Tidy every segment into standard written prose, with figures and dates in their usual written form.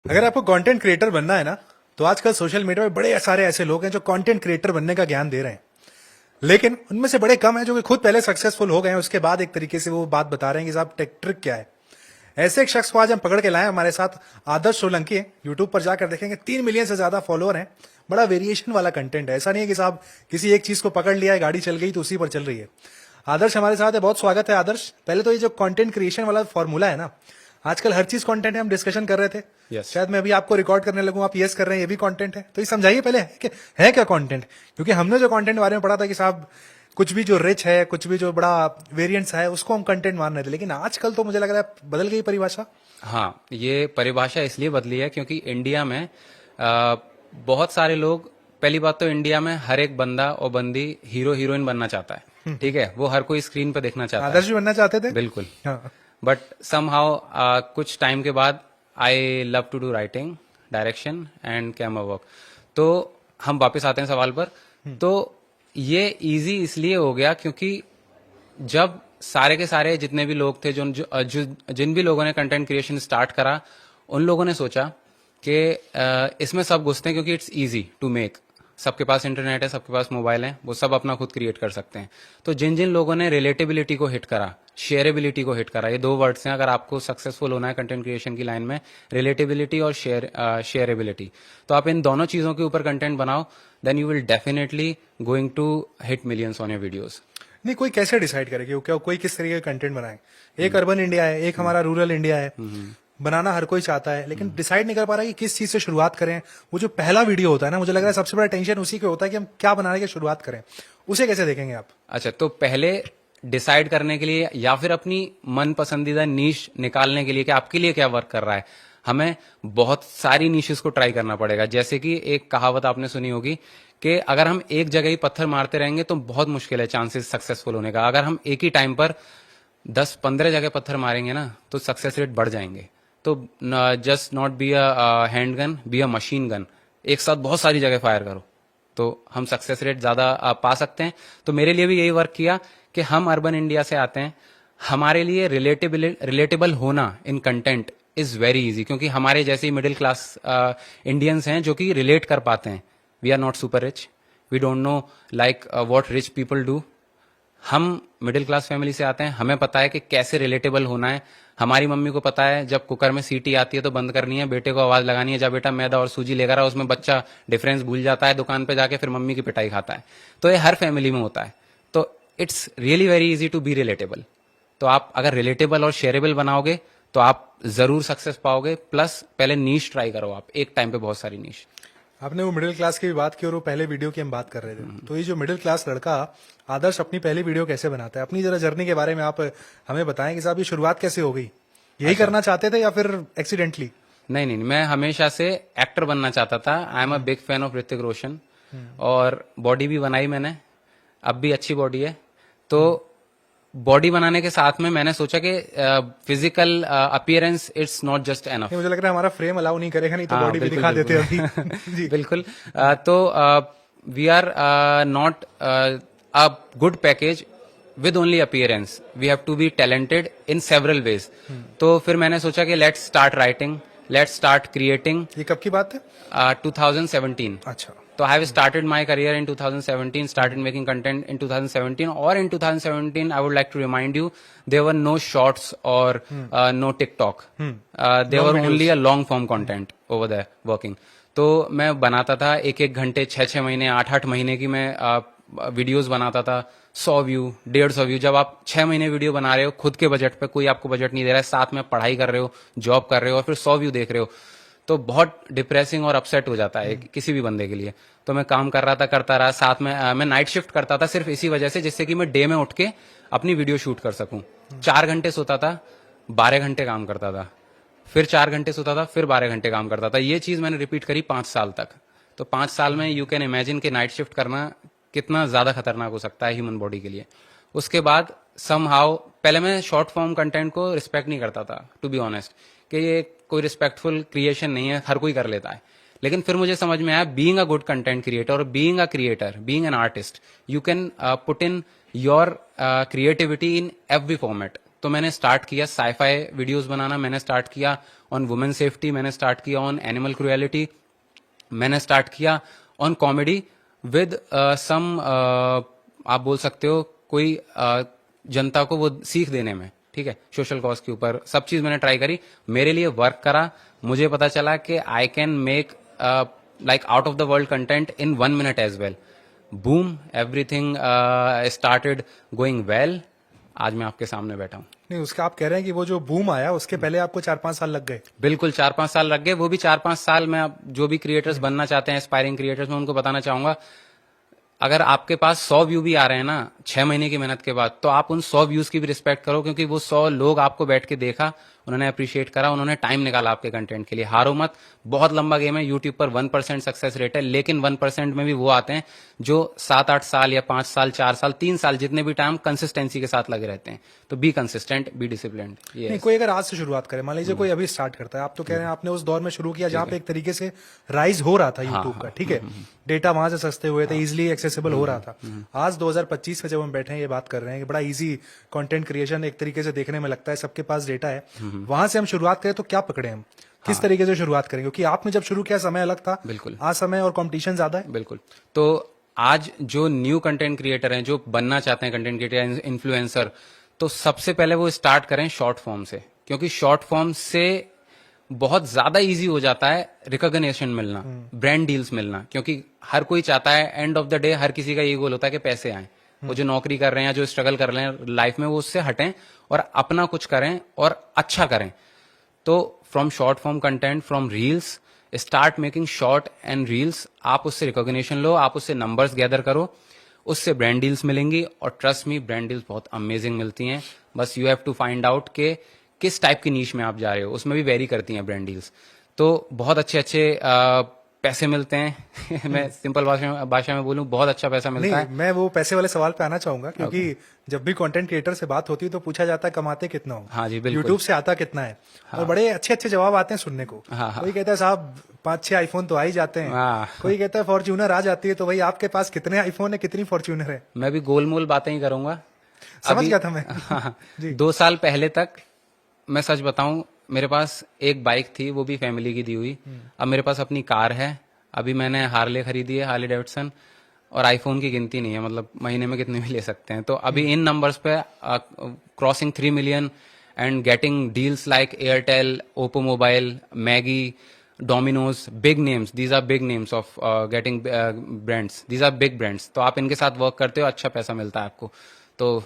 अगर आपको content creator बनना है ना, तो आजकल सोशल मीडिया में बड़े सारे ऐसे लोग हैं जो कंटेंट क्रिएटर बनने का ज्ञान दे रहे हैं, लेकिन उनमें से बड़े कम हैं जो कि खुद पहले सक्सेसफुल हो गए हैं, उसके बाद एक तरीके से वो बात बता रहे हैं कि साहब ट्रिक क्या है। ऐसे एक शख्स को आज हम पकड़ के लाए हमारे साथ। आदर्श सोलंकी है, यूट्यूब पर जाकर देखेंगे 3 मिलियन से ज्यादा फॉलोअर हैं। बड़ा वेरिएशन वाला कंटेंट है, ऐसा नहीं है कि साहब किसी एक चीज को पकड़ लिया है, गाड़ी चल गई तो उसी पर चल रही है। आदर्श हमारे साथ है, बहुत स्वागत है आदर्श। पहले तो ये जो कंटेंट क्रिएशन वाला फॉर्मूला है ना, आजकल हर चीज कंटेंट है, हम डिस्कशन कर रहे थे। Yes. शायद मैं अभी आपको रिकॉर्ड करने लगूं, आप यस कर रहे हैं, ये भी कंटेंट है। तो ये समझाइए पहले है क्या कंटेंट, क्योंकि हमने जो कंटेंट बारे में पढ़ा था कि साहब कुछ भी जो रिच है, कुछ भी जो बड़ा वेरिएंट्स है, उसको हम कंटेंट मान रहे थे, लेकिन आजकल तो मुझे लग रहा है बदल गई परिभाषा। हाँ, ये परिभाषा इसलिए बदली है क्योंकि इंडिया में बहुत सारे लोग, पहली बात तो इंडिया में हर एक बंदा और बंदी हीरो हीरोइन बनना चाहता है, ठीक है, वो हर कोई स्क्रीन पे देखना चाहता आदर्श भी बनना चाहते थे, है, बिल्कुल। हाँ। बट समहाउ कुछ टाइम के बाद I love to do writing, direction and camera work. तो हम वापस आते हैं सवाल पर। तो ये इजी इसलिए हो गया क्योंकि जब सारे के सारे जितने भी लोग थे जिन भी लोगों ने कंटेंट क्रिएशन स्टार्ट करा, उन लोगों ने सोचा कि इसमें सब घुसते हैं क्योंकि इट्स इजी टू मेक। सबके पास इंटरनेट है, सबके पास मोबाइल है, वो सब अपना खुद क्रिएट कर सकते हैं। तो जिन जिन लोगों ने रिलेटेबिलिटी को हिट करा, शेयरेबिलिटी को हिट करा, ये दो वर्ड्स हैं। अगर आपको सक्सेसफुल होना है कंटेंट क्रिएशन की लाइन में, रिलेटेबिलिटी और शेयरेबिलिटी, तो आप इन दोनों चीजों के ऊपर कंटेंट बनाओ, then you will definitely going to hit millions on your videos. नहीं, कोई कैसे डिसाइड करे कि क्या कोई किस तरीके का कंटेंट बनाए। एक अर्बन इंडिया है, एक हमारा रूरल इंडिया है, बनाना हर कोई चाहता है, लेकिन डिसाइड नहीं कर पा रहा कि किस चीज से शुरुआत करें। वो जो पहला वीडियो होता है ना, मुझे लग रहा है सबसे बड़ा टेंशन उसी को होता है कि हम क्या बनाने की शुरुआत करें। उसे कैसे देखेंगे आप? अच्छा, तो पहले डिसाइड करने के लिए या फिर अपनी मन पसंदीदा नीश निकालने के लिए कि आपके लिए क्या वर्क कर रहा है, हमें बहुत सारी नीशेस को ट्राई करना पड़ेगा। जैसे कि एक कहावत आपने सुनी होगी कि अगर हम एक जगह ही पत्थर मारते रहेंगे तो बहुत मुश्किल है चांसेस सक्सेसफुल होने का। अगर हम एक ही टाइम पर 10-15 जगह पत्थर मारेंगे ना, तो सक्सेस रेट बढ़ जाएंगे। तो just not be a hand gun, be a machine gun. एक साथ बहुत सारी जगह फायर करो तो हम सक्सेस रेट ज्यादा पा सकते हैं। तो मेरे लिए भी यही वर्क किया कि हम अर्बन इंडिया से आते हैं, हमारे लिए रिलेटेबल होना इन कंटेंट इज वेरी इजी, क्योंकि हमारे जैसे मिडिल क्लास इंडियंस हैं जो कि रिलेट कर पाते हैं। We are not super rich, we don't know like what rich people do. हम मिडिल क्लास फैमिली से आते हैं, हमें पता है कि कैसे रिलेटेबल होना है। हमारी मम्मी को पता है जब कुकर में सीटी आती है तो बंद करनी है, बेटे को आवाज लगानी है, जब बेटा मैदा और सूजी लेकर आ, उसमें बच्चा डिफरेंस भूल जाता है, दुकान पे जाके फिर मम्मी की पिटाई खाता है। तो ये हर फैमिली में होता है। तो it's really very easy to be relatable. तो आप अगर रिलेटेबल और शेयरेबल बनाओगे तो आप जरूर सक्सेस पाओगे। प्लस पहले नीश ट्राई करो, आप एक टाइम पे बहुत सारी नीश। आपने वो मिडिल क्लास की भी बात की और वो पहले वीडियो की हम बात कर रहे थे, तो ये जो मिडिल क्लास लड़का आदर्श अपनी पहली वीडियो कैसे बनाता है, अपनी जरा जर्नी के बारे में आप हमें बताएं कि साहब ये शुरुआत कैसे हो गई। यही करना चाहते थे या फिर एक्सीडेंटली? नहीं नहीं, मैं हमेशा से एक्टर बनना चाहता था। I am a big fan of Hrithik Roshan, और बॉडी भी बनाई मैंने, अब भी अच्छी बॉडी है। तो बॉडी बनाने के साथ में मैंने सोचा कि physical appearance it's not just enough. मुझे लग रहा है हमारा फ्रेम अलाउ नहीं करेगा, नहीं तो हाँ, बॉडी भी बिल्कुल, दिखा देते बिल्कुल। अभी। जी। बिल्कुल। तो we are not a good package with only appearance, we have to be talented in several ways. तो फिर मैंने सोचा कि let's start writing, let's start creating. ये कब की बात है? 2017। अच्छा। So I have started my career in 2017, started making content in 2017, or in 2017, I would like to remind you, there were no shorts or no TikTok. There were only a long form content over there working. तो मैं बनाता था एक एक घंटे, 6-6 महीने, 8-8 महीने की मैं वीडियोस बनाता था। 100 व्यू, 150 व्यू। जब आप 6 महीने वीडियो बना रहे हो खुद के बजट पे, कोई आपको बजट नहीं दे रहा है, साथ में पढ़ाई कर रहे हो, जॉब कर रहे हो, और फिर 100 व्यू देख रहे हो, तो बहुत डिप्रेसिंग और अपसेट हो जाता है किसी भी बंदे के लिए। तो मैं काम कर रहा था, करता रहा, साथ में मैं नाइट शिफ्ट करता था सिर्फ इसी वजह से, जिससे कि मैं डे में उठ के अपनी वीडियो शूट कर सकूं। 4 घंटे सोता था, 12 घंटे काम करता था, फिर 4 घंटे सोता था, फिर 12 घंटे काम करता था। ये चीज मैंने रिपीट करी 5 साल तक। तो 5 साल में यू कैन इमेजिन कि नाइट शिफ्ट करना कितना ज्यादा खतरनाक हो सकता है ह्यूमन बॉडी के लिए। उसके बाद समहाउ, पहले मैं शॉर्ट फॉर्म कंटेंट को रिस्पेक्ट नहीं करता था, टू बी ऑनेस्ट, कि ये कोई रिस्पेक्टफुल क्रिएशन नहीं है, हर कोई कर लेता है। लेकिन फिर मुझे समझ में आया, being a good content creator और being a creator, being an artist, you can put in your creativity in every format. तो मैंने स्टार्ट किया साईफाई वीडियोस बनाना, मैंने स्टार्ट किया ऑन वुमेन सेफ्टी, मैंने स्टार्ट किया ऑन एनिमल क्रुएलिटी, मैंने start किया ऑन कॉमेडी विद सम, आप बोल सकते हो कोई जनता को वो सीख देने में, ठीक है, सोशल कॉज के ऊपर सब चीज मैंने ट्राई करी, मेरे लिए वर्क करा, मुझे पता चला कि I can make like out of the world content in 1 minute as well. Boom, everything started going well, आज मैं आपके सामने बैठा हूँ। नहीं, उसका आप कह रहे हैं कि वो जो बूम आया उसके पहले आपको 4-5 साल लग गए। बिल्कुल 4-5 साल लग गए, वो भी 4-5 साल में। अब जो भी क्रिएटर्स बनना चाहते हैं, एस्पायरिंग क्रिएटर्स, मैं उनको बताना चाहूंगा, अगर आपके पास 100 व्यू भी आ रहे हैं ना 6 महीने की मेहनत के बाद, तो आप उन 100 व्यूज की भी रिस्पेक्ट करो, क्योंकि वो 100 लोग आपको बैठ के देखा, उन्होंने अप्रिशिएट करा, उन्होंने टाइम निकाला आपके कंटेंट के लिए। हारो मत, बहुत लंबा गेम है। यूट्यूब पर 1% सक्सेस रेट है, लेकिन 1% में भी वो आते हैं जो 7-8 साल या 5 साल, 4 साल, 3 साल, जितने भी टाइम कंसिस्टेंसी के साथ लगे रहते हैं। तो बी कंसिस्टेंट, बी डिसिप्लिन। नहीं, कोई अगर आज से शुरुआत करे, मान लीजिए कोई अभी स्टार्ट करता है, आप तो कह रहे हैं आपने उस दौर में शुरू किया जहां पे एक तरीके से राइज हो रहा था यूट्यूब का, ठीक है, डेटा वहां से सस्ते हुए थे, इजिली एक्सेसिबल हो रहा था। आज 2025 में जब हम बैठे हैं ये बात कर रहे हैं कि बड़ा इजी कंटेंट क्रिएशन एक तरीके से देखने में लगता है, सबके पास डेटा है, वहां से हम शुरुआत करें तो क्या पकड़े हम, किस तरीके से शुरुआत करें? क्योंकि आपने जब शुरू किया समय अलग था, बिल्कुल, आज समय और कंपटीशन ज्यादा है। बिल्कुल। तो आज जो न्यू कंटेंट क्रिएटर हैं, जो बनना चाहते हैं कंटेंट क्रिएटर, इन्फ्लुएंसर, तो सबसे पहले वो स्टार्ट करें शॉर्ट फॉर्म से, क्योंकि शॉर्ट फॉर्म से बहुत ज्यादा इजी हो जाता है रिकॉग्निशन मिलना, ब्रांड डील्स मिलना, क्योंकि हर कोई चाहता है, एंड ऑफ द डे हर किसी का ये गोल होता है कि पैसे आए। वो जो नौकरी कर रहे हैं, जो स्ट्रगल कर रहे हैं लाइफ में, वो उससे हटें और अपना कुछ करें और अच्छा करें। तो from short form content, from reels, start making short and reels. आप उससे रिकॉग्निशन लो, आप उससे नंबर्स गैदर करो, उससे ब्रांड डील्स मिलेंगी, और ट्रस्ट मी, ब्रांड डील्स बहुत अमेजिंग मिलती हैं। बस you have to find out के किस टाइप की नीश में आप जा रहे हो, उसमें भी वेरी करती हैं ब्रांड डील्स। तो बहुत अच्छे अच्छे पैसे मिलते हैं। मैं सिंपल भाषा में बोलूं, बहुत अच्छा पैसा मिलता है। मैं वो पैसे वाले सवाल पे आना चाहूंगा, क्योंकि जब भी कंटेंट क्रिएटर से बात होती है तो पूछा जाता है कमाते कितना हो, हाँ जी, बिल्कुल। यूट्यूब से आता कितना है, और बड़े अच्छे अच्छे जवाब आते हैं सुनने को। कोई कहता है साहब 5-6 आईफोन तो आ ही जाते हैं, कोई कहता है फॉर्च्यूनर आ जाती है। तो भाई आपके पास कितने आईफोन है, कितनी फॉर्च्यूनर है? मैं भी गोलमोल बातें ही करूंगा। समझ गया था मैं। हाँ, 2 साल पहले तक मैं सच बताऊं, मेरे पास एक बाइक थी, वो भी फैमिली की दी हुई। अब मेरे पास अपनी कार है, अभी मैंने हार्ले खरीदी है, हार्ले डेविडसन, और आईफोन की गिनती नहीं है, मतलब महीने में कितने भी ले सकते हैं। तो अभी इन नंबर्स पे crossing 3 million and getting deals like Airtel, Oppo mobile, Maggi, Domino's, big names, these are big names of getting brands, these are big brands. तो आप इनके साथ वर्क करते हो, अच्छा पैसा मिलता है आपको, तो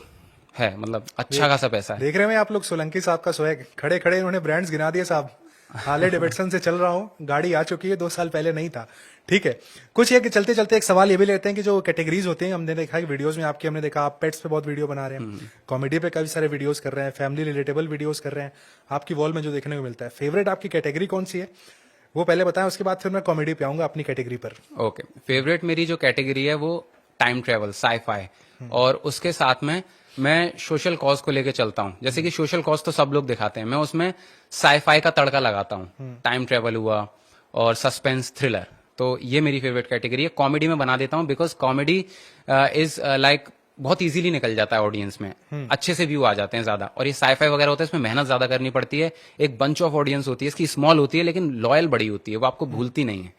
है मतलब अच्छा खासा पैसा है। देख रहे हैं आप लोग सोलंकी साहब का स्वैग, खड़े खड़े इन्होंने ब्रांड्स गिना दिए साहब। हार्ले डेविडसन से चल रहा हूँ, गाड़ी आ चुकी है, 2 साल पहले नहीं था, ठीक है। कुछ ये कि चलते चलते एक सवाल ये भी लेते हैं कि जो कैटेगरीज होती हैं, हमने देखा है वीडियोस में आपकी, हमने देखा आप पेट्स पे बहुत वीडियो बना रहे हैं, कॉमेडी पे काफी सारे वीडियोस कर रहे हैं, फैमिली रिलेटेबल वीडियोस कर रहे हैं, आपकी वॉल में जो देखने को मिलता है। फेवरेट आपकी कैटेगरी कौन सी है, वो पहले बताएं, उसके बाद फिर मैं कॉमेडी पे आऊंगा अपनी कैटेगरी पर। ओके, फेवरेट मेरी जो कैटेगरी है वो टाइम ट्रेवल, साई-फाई, और उसके साथ में मैं सोशल कॉज को लेके चलता हूँ। जैसे कि सोशल कॉज तो सब लोग दिखाते हैं, मैं उसमें साई-फाई का तड़का लगाता हूँ। टाइम ट्रेवल हुआ और सस्पेंस थ्रिलर, तो ये मेरी फेवरेट कैटेगरी है। कॉमेडी में बना देता हूँ, बिकॉज कॉमेडी इज लाइक बहुत इजीली निकल जाता है ऑडियंस में, अच्छे से व्यू आ जाते हैं ज्यादा। और ये साई-फाई वगैरह होता है, इसमें मेहनत ज्यादा करनी पड़ती है, एक बंच ऑफ ऑडियंस होती है, इसकी स्मॉल होती है लेकिन लॉयल बड़ी होती है, वो आपको भूलती नहीं है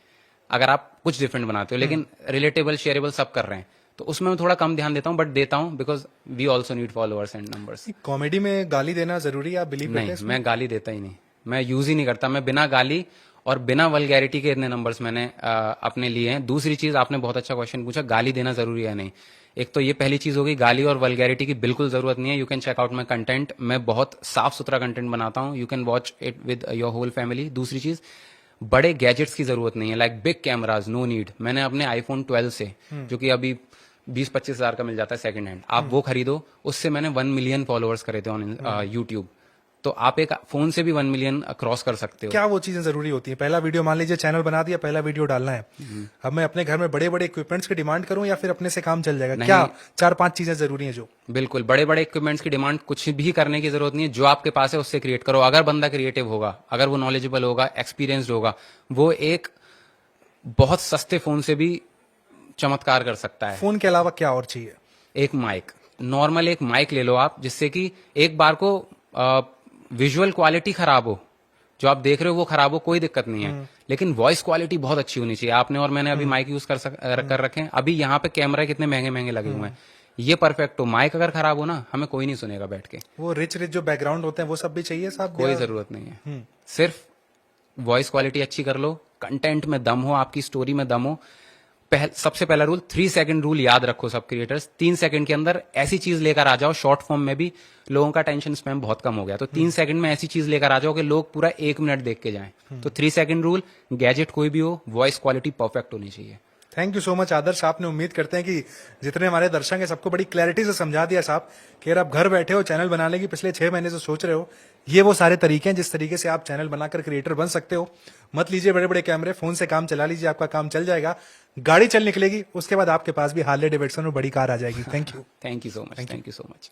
अगर आप कुछ डिफरेंट बनाते हो। लेकिन रिलेटेबल, शेयरेबल सब कर रहे हैं, तो उसमें मैं थोड़ा कम ध्यान देता हूँ, बट देता हूँ, because we also need followers and numbers. Comedy में गाली देना जरूरी है, आप बिलीव करते हैं? नहीं, मैं गाली देता ही नहीं, मैं यूज ही नहीं करता। मैं बिना गाली और बिना वल्गैरिटी के इतने नंबर्स मैंने अपने लिए हैं। दूसरी चीज, आपने बहुत अच्छा क्वेश्चन पूछा, गाली देना जरूरी है नहीं। एक तो ये पहली चीज होगी, गाली और वल्गैरिटी की बिल्कुल जरूरत नहीं है। You can check out my content, मैं बहुत साफ सुथरा कंटेंट बनाता हूँ, you can watch it with your whole family. दूसरी चीज, बड़े गैजेट्स की जरूरत नहीं है, like big cameras, no need. मैंने अपने आईफोन 12 से, जो कि अभी 20-25 हजार का मिल जाता है सेकंड हैंड, आप वो खरीदो, उससे मैंने 1 million फॉलोअर्स करे थे ऑन यूट्यूब। तो आप एक फोन से भी 1 million क्रॉस कर सकते हो। क्या वो चीजें जरूरी होती है? पहला वीडियो, मान लीजिए चैनल बना दिया, पहला वीडियो डालना है, अब मैं अपने घर में बड़े बड़े इक्विपमेंट्स की डिमांड करूं या फिर अपने से काम चल जाएगा? क्या 4-5 चीजें जरूरी हैं जो? बिल्कुल, बड़े बड़े इक्विपमेंट्स की डिमांड कुछ भी करने की जरूरत नहीं है, जो आपके पास है उससे क्रिएट करो। अगर बंदा क्रिएटिव होगा, अगर वो नॉलेजेबल होगा, एक्सपीरियंस्ड होगा, वो एक बहुत सस्ते फोन से भी चमत्कार कर सकता है। फोन के अलावा क्या और चाहिए? एक माइक, नॉर्मल एक माइक ले लो आप, जिससे कि एक बार को विजुअल क्वालिटी खराब हो जो आप देख रहे हो वो खराब हो, कोई दिक्कत नहीं है, लेकिन वॉइस क्वालिटी बहुत अच्छी होनी चाहिए। आपने और मैंने अभी माइक यूज कर रखे हैं, अभी यहाँ पे कैमरा कितने महंगे महंगे लगे हुए हैं, ये परफेक्ट हो। माइक अगर खराब हो ना, हमें कोई नहीं सुनेगा बैठ के। वो रिच रिच जो बैकग्राउंड होते हैं वो सब भी चाहिए साहब? कोई जरूरत नहीं है, सिर्फ वॉइस क्वालिटी अच्छी कर लो, कंटेंट में दम हो, आपकी स्टोरी में दम हो। सबसे पहला रूल 3 सेकंड रूल याद रखो सब क्रिएटर्स। 3 सेकंड के अंदर ऐसी चीज लेकर आ जाओ, शॉर्ट फॉर्म में भी लोगों का टेंशन स्पैम बहुत कम हो गया, तो 3 सेकंड में ऐसी चीज लेकर आ जाओ कि लोग पूरा 1 मिनट देख के जाएं। तो 3 सेकंड रूल, गैजेट कोई भी हो, वॉइस क्वालिटी परफेक्ट होनी चाहिए। थैंक यू सो मच आदर्श। आपने उम्मीद करते हैं कि जितने हमारे दर्शक हैं सबको बड़ी क्लैरिटी से समझा दिया साहब कि अगर आप घर बैठे हो चैनल बनाने की पिछले 6 महीने से सोच रहे हो, ये वो सारे तरीके हैं जिस तरीके से आप चैनल बनाकर क्रिएटर बन सकते हो। मत लीजिए बड़े बड़े कैमरे, फोन से काम चला लीजिए, आपका काम चल जाएगा, गाड़ी चल निकलेगी, उसके बाद आपके पास भी हार्ले डेविडसन और बड़ी कार आ जाएगी। Thank you. Thank you so much, thank you so much.